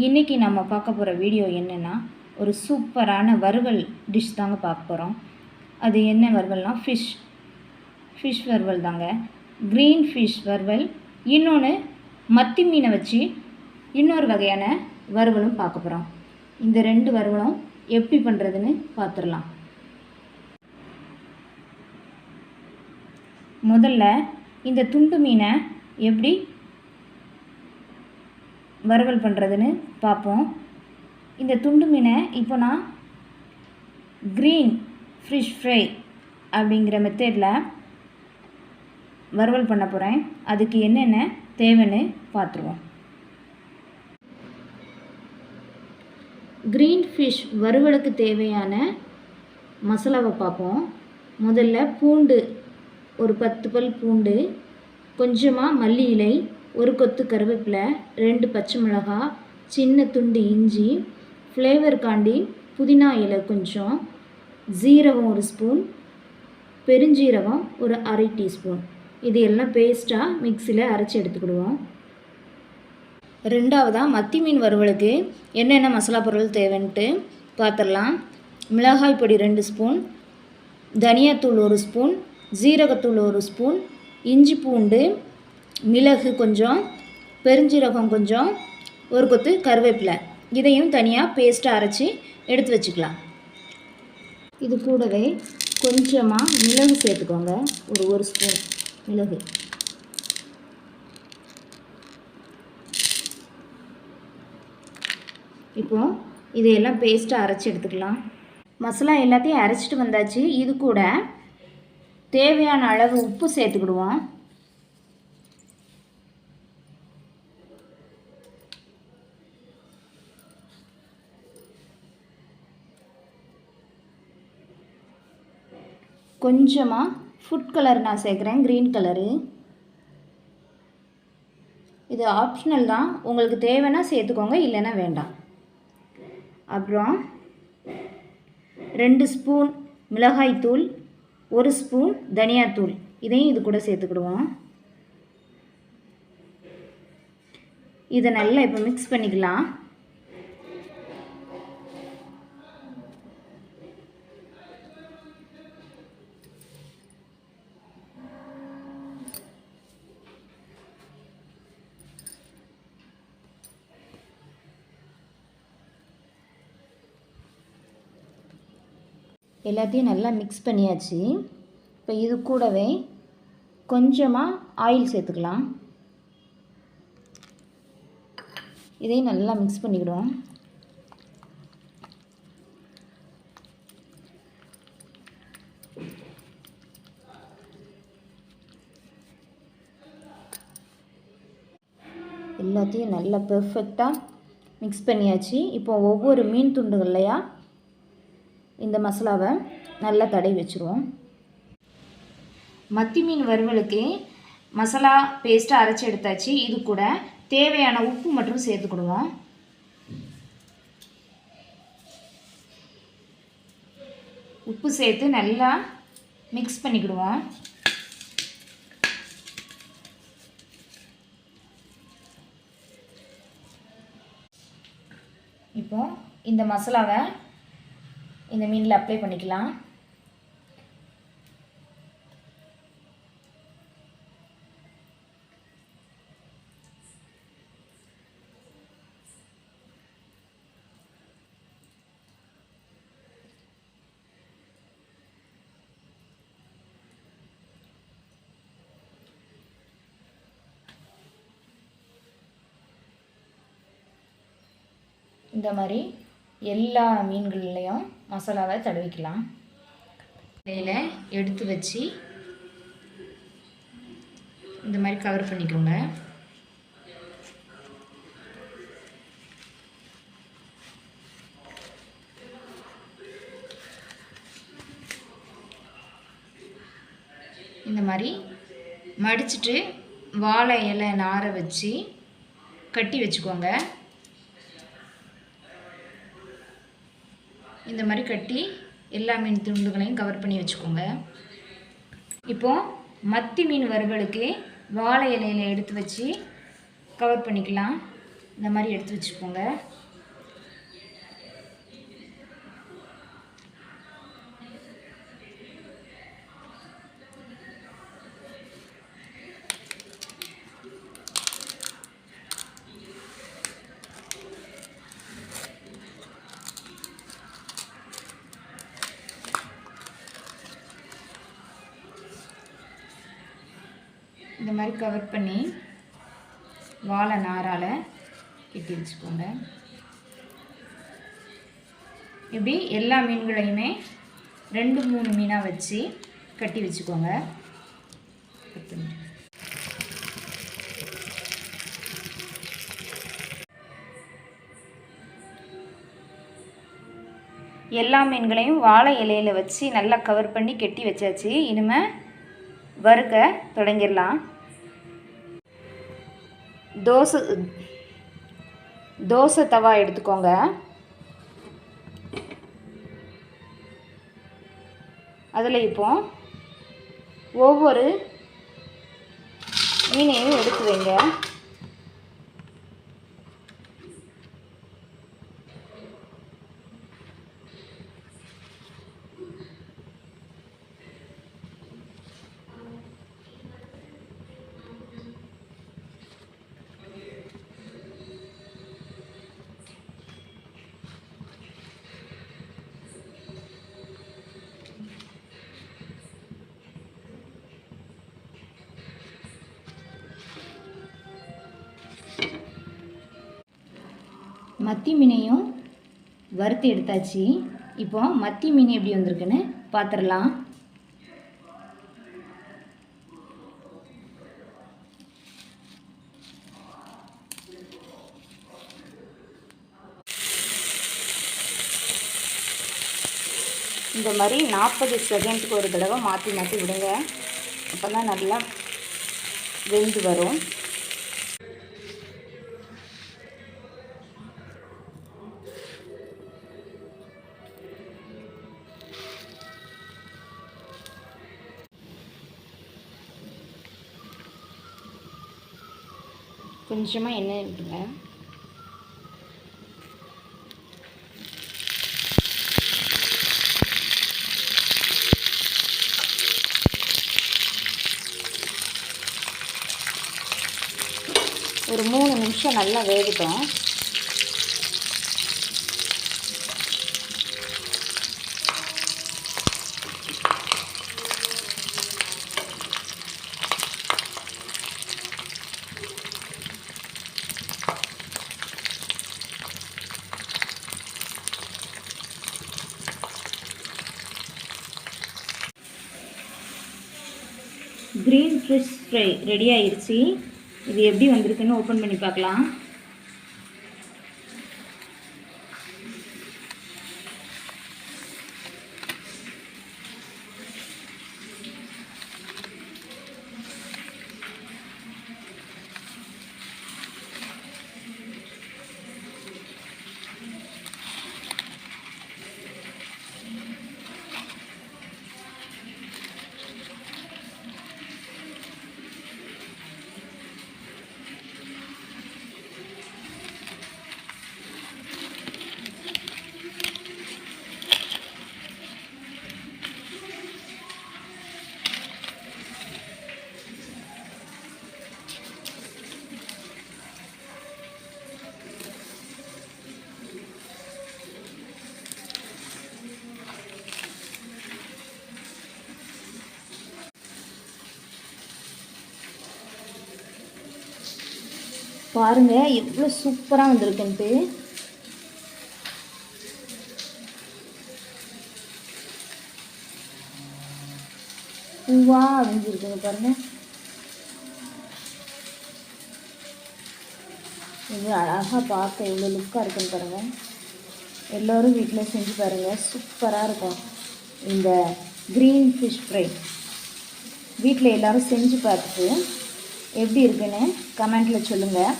இன்றைக்கி நம்ம பார்க்க போகிற வீடியோ என்னென்னா ஒரு சூப்பரான வறுவல் டிஷ் தாங்க பார்க்க போகிறோம். அது என்ன வறுவல்னால் ஃபிஷ் வறுவல் தாங்க. க்ரீன் ஃபிஷ் வறுவல். இன்னொன்று மத்தி மீனை வச்சு இன்னொரு வகையான வறுவலும் பார்க்க போகிறோம். இந்த ரெண்டு வறுவலும் எப்படி பண்ணுறதுன்னு பார்த்துடலாம். முதல்ல இந்த துண்டு மீனை எப்படி வறுவல் பண்ணுறதுன்னு பார்ப்போம். இந்த துண்டு மீனை இப்போ நான் க்ரீன் ஃபிஷ் ஃப்ரை அப்படிங்கிற மெத்தடில் வறுவல் பண்ண போகிறேன். அதுக்கு என்னென்ன தேவைன்னு பார்த்துருவோம். க்ரீன் ஃபிஷ் வறுவலுக்கு தேவையான மசாலாவை பார்ப்போம். முதல்ல பூண்டு, ஒரு 10 பல் பூண்டு, கொஞ்சமாக மல்லி இலை, ஒரு கொத்து கருவேப்பிலை, 2 பச்சை மிளகாய், சின்ன துண்டு இஞ்சி, ஃப்ளேவருக்காண்டி புதினா இலை கொஞ்சம், ஜீரகம் 1 ஸ்பூன், பெருஞ்சீரகம் ஒரு 1/2 டீஸ்பூன். இது எல்லாம் பேஸ்ட்டாக மிக்சியில் அரைச்சி எடுத்துக்கிடுவோம். ரெண்டாவதாக மத்தி மீன் வறுவலுக்கு என்னென்ன மசாலா பொருள் தேவைன்ட்டு பார்த்துடலாம். மிளகாய் பொடி 2 ஸ்பூன், தனியாத்தூள் 1 ஸ்பூன், ஜீரகத்தூள் 1 ஸ்பூன், இஞ்சி பூண்டு, மிளகு கொஞ்சம், பெருஞ்சீரகம் கொஞ்சம், ஒரு கொத்து கருவேப்பிலை. இதையும் தனியாக பேஸ்ட்டாக அரைச்சி எடுத்து வச்சுக்கலாம். இது கூடவே கொஞ்சமாக மிளகு சேர்த்துக்கோங்க. ஒரு 1 ஸ்பூன் மிளகு. இப்போது இதையெல்லாம் பேஸ்ட்டாக அரைச்சி எடுத்துக்கலாம். மசாலா எல்லாத்தையும் அரைச்சிட்டு வந்தாச்சு. இது கூட தேவையான அளவு உப்பு சேர்த்துக்கிடுவோம். கொஞ்சமாக ஃபுட் கலர் நான் சேர்க்குறேன், க்ரீன் கலரு. இது ஆப்ஷனல் தான், உங்களுக்கு தேவைன்னா சேர்த்துக்கோங்க, இல்லைன்னா வேண்டாம். அப்புறம் 2 ஸ்பூன் மிளகாய்த்தூள், 1 ஸ்பூன் தனியாத்தூள். இதையும் இது கூட சேர்த்துக்கிடுவோம். இதை நல்லா இப்போ மிக்ஸ் பண்ணிக்கலாம். எல்லாத்தையும் நல்லா மிக்ஸ் பண்ணியாச்சு. இப்போ இது கூடவே கொஞ்சமாக ஆயில் சேர்த்துக்கலாம். இதையும் நல்லா மிக்ஸ் பண்ணிக்கிடுவோம். எல்லாத்தையும் நல்லா பெர்ஃபெக்டாக மிக்ஸ் பண்ணியாச்சு. இப்போ ஒவ்வொரு மீன் துண்டுகள்லையா இந்த மசாலாவை நல்லா தடவி வச்சுருவோம். மத்தி மீன் வறுவலுக்கு மசாலா பேஸ்ட்டாக அரைச்சி எடுத்தாச்சு. இது கூட தேவையான உப்பு மட்டும் சேர்த்துக்கிடுவோம். உப்பு சேர்த்து நல்லா மிக்ஸ் பண்ணிக்கிடுவோம். இப்போ இந்த மசாலாவை இந்த மீனில் அப்ளை பண்ணிக்கலாம். இந்த மாதிரி எல்லா மீன்கள்லையும் மசாலாவை தடவிக்கலாம். இதில் எடுத்து வச்சு இந்த மாதிரி கவர் பண்ணிக்கோங்க. இந்த மாதிரி மடிச்சிட்டு வாழை இலை நாரை வச்சு கட்டி வச்சுக்கோங்க. இந்த மாதிரி கட்டி எல்லா மீன் துண்டுகளையும் கவர் பண்ணி வச்சுக்கோங்க. இப்போது மத்தி மீன் வறுவலுக்கு வாழை இலையில் எடுத்து வச்சு கவர் பண்ணிக்கலாம். இந்த மாதிரி எடுத்து வச்சுக்கோங்க. இந்த மாதிரி கவர் பண்ணி வாழை நாரால் கட்டி வச்சுக்கோங்க. இப்படி எல்லா மீன்களையுமே 2-3 மீனாக வச்சு கட்டி வச்சுக்கோங்க. எல்லா மீன்களையும் வாழை இலையில் வச்சு நல்லா கவர் பண்ணி கட்டி வச்சாச்சு. இனிமேல் வறுக்க தொடங்கிடலாம். தோசை தவா எடுத்துக்கோங்க. அதில் இப்போ ஒவ்வொரு மீனையும் எடுத்து வைங்க. மத்தி மீனையும் வறுத்து எடுத்தாச்சு. இப்போ மத்தி மீன் எப்படி வந்திருக்குன்னு பார்த்துடலாம். இந்த மாதிரி 40 செகண்டுக்கு ஒரு தடவை மாற்றி மாற்றி விடுங்க. அப்போ தான் நல்லா வெந்து வரும். கொஞ்சமாக எண்ணெய் விட்டுங்க. ஒரு 3 நிமிஷம் நல்லா வேகட்டும். க்ரீன் ஃபிஷ் ஃப்ரை ரெடி ஆயிடுச்சு. இது எப்படி வந்திருக்குன்னு ஓப்பன் பண்ணி பார்க்கலாம். பாருங்கள் எவ்வளோ சூப்பராக வந்திருக்குன்ட்டு. பூவாக அழிஞ்சிருக்குங்க பாருங்கள். இது அழகாக பார்க்க எவ்வளோ லுக்காக இருக்குன்னு பாருங்கள். எல்லோரும் வீட்டில் செஞ்சு பாருங்கள், சூப்பராக இருக்கும் இந்த க்ரீன் ஃபிஷ் ஃப்ரை. வீட்டில் எல்லோரும் செஞ்சு பார்த்துட்டு எப்படி இருக்குன்னு கமெண்ட்டில் சொல்லுங்கள்.